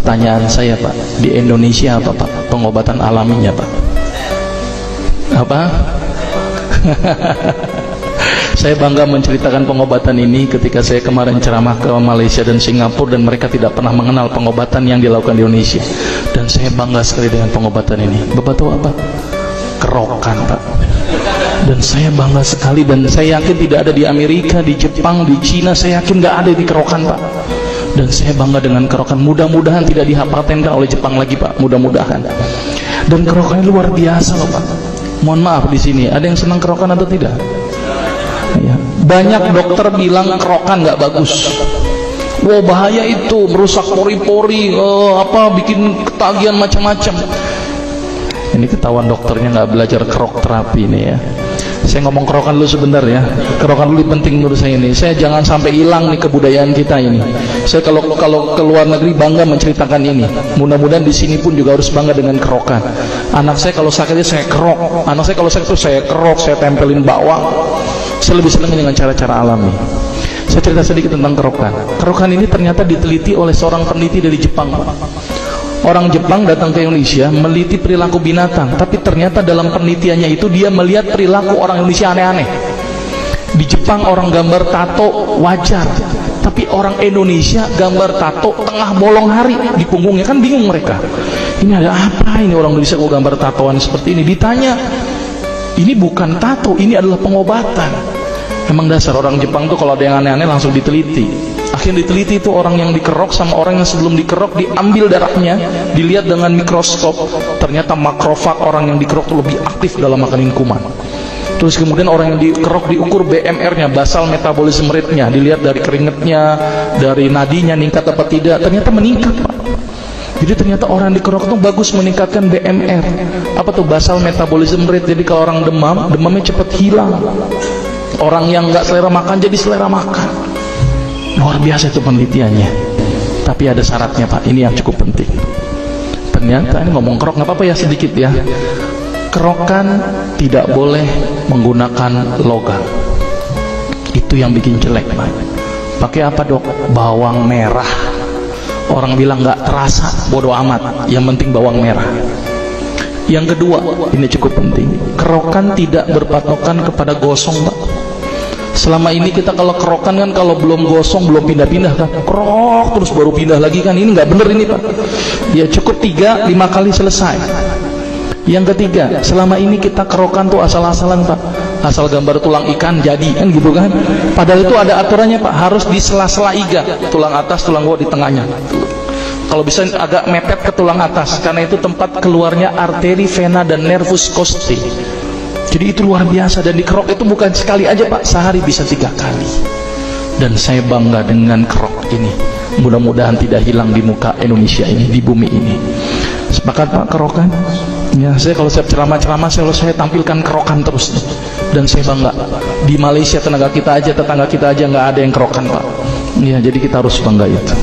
Pertanyaan saya Pak, di Indonesia apa Pak pengobatan alaminya Pak? Apa? Saya bangga menceritakan pengobatan ini ketika saya kemarin ceramah ke Malaysia dan Singapura, dan mereka tidak pernah mengenal pengobatan yang dilakukan di Indonesia. Dan saya bangga sekali dengan pengobatan ini. Bapak tahu apa? Kerokan Pak. Dan saya bangga sekali, dan saya yakin tidak ada di Amerika, di Jepang, di Cina, saya yakin nggak ada di kerokan Pak. Dan saya bangga dengan kerokan. Mudah-mudahan tidak dipatenkan oleh Jepang lagi Pak, mudah-mudahan. Dan kerokan luar biasa loh Pak. Mohon maaf, di sini ada yang senang kerokan atau tidak? Ya. Banyak dokter bilang kerokan nggak bagus. Wah bahaya itu, merusak pori-pori, bikin ketagihan macam-macam. Ini ketahuan dokternya nggak belajar kerok terapi ini ya. Saya ngomong kerokan dulu sebentar ya. Kerokan dulu penting menurut saya ini. Saya jangan sampai hilang nih kebudayaan kita ini. Saya kalau ke luar negeri bangga menceritakan ini. Mudah-mudahan di sini pun juga harus bangga dengan kerokan. Anak saya kalau sakitnya saya kerok. Anak saya kalau sakit itu saya kerok, saya tempelin bawang. Saya lebih senang dengan cara-cara alami. Saya cerita sedikit tentang kerokan. Kerokan ini ternyata diteliti oleh seorang peneliti dari Jepang. Orang Jepang datang ke Indonesia meliti perilaku binatang, tapi ternyata dalam penelitiannya itu dia melihat perilaku orang Indonesia aneh-aneh. Di Jepang orang gambar tato wajar, tapi orang Indonesia gambar tato tengah bolong hari di punggungnya, kan bingung mereka. Ini ada apa ini, orang Indonesia kok gambar tatoan seperti ini? Ditanya, ini bukan tato, ini adalah pengobatan. Emang dasar orang Jepang tuh kalau ada yang aneh-aneh langsung diteliti. Akhirnya diteliti itu orang yang dikerok sama orang yang sebelum dikerok, diambil darahnya, dilihat dengan mikroskop, ternyata makrofag orang yang dikerok itu lebih aktif dalam makanin kuman. Terus kemudian orang yang dikerok diukur BMR-nya, basal metabolism rate-nya, dilihat dari keringetnya, dari nadinya meningkat apa tidak, ternyata meningkat Pak. Jadi ternyata orang yang dikerok itu bagus meningkatkan BMR. Apa tuh basal metabolism rate? Jadi kalau orang demam, demamnya cepat hilang. Orang yang nggak selera makan jadi selera makan. Luar biasa itu penelitiannya. Tapi ada syaratnya Pak, ini yang cukup penting. Ternyata ini ngomong kerok nggak apa-apa ya, sedikit ya. Kerokan tidak boleh menggunakan logam. Itu yang bikin jelek Pak. Pakai apa dok? Bawang merah. Orang bilang nggak terasa, bodoh amat, yang penting bawang merah. Yang kedua, ini cukup penting, kerokan tidak berpatokan kepada gosong Pak. Selama ini kita kalau kerokan kan kalau belum gosong belum pindah-pindah kan, kerok terus baru pindah lagi kan, ini nggak bener ini Pak. Ya cukup 3-5 kali selesai. Yang ketiga, selama ini kita kerokan tuh asal-asalan Pak, asal gambar tulang ikan jadi kan gitu kan. Padahal itu ada aturannya Pak, harus di sela-sela iga, tulang atas tulang bawah di tengahnya. Kalau bisa agak mepet ke tulang atas, karena itu tempat keluarnya arteri, vena dan nervus costae. Jadi itu luar biasa, dan dikerok itu bukan sekali aja Pak, sehari bisa 3 kali. Dan saya bangga dengan kerok ini. Mudah-mudahan tidak hilang di muka Indonesia ini, di bumi ini. Sepakat Pak kerokan? Ya, saya kalau siap ceramah-ceramah saya tampilkan kerokan terus. Dan saya bangga. Di Malaysia tetangga kita aja nggak ada yang kerokan Pak. Ya, jadi kita harus bangga itu.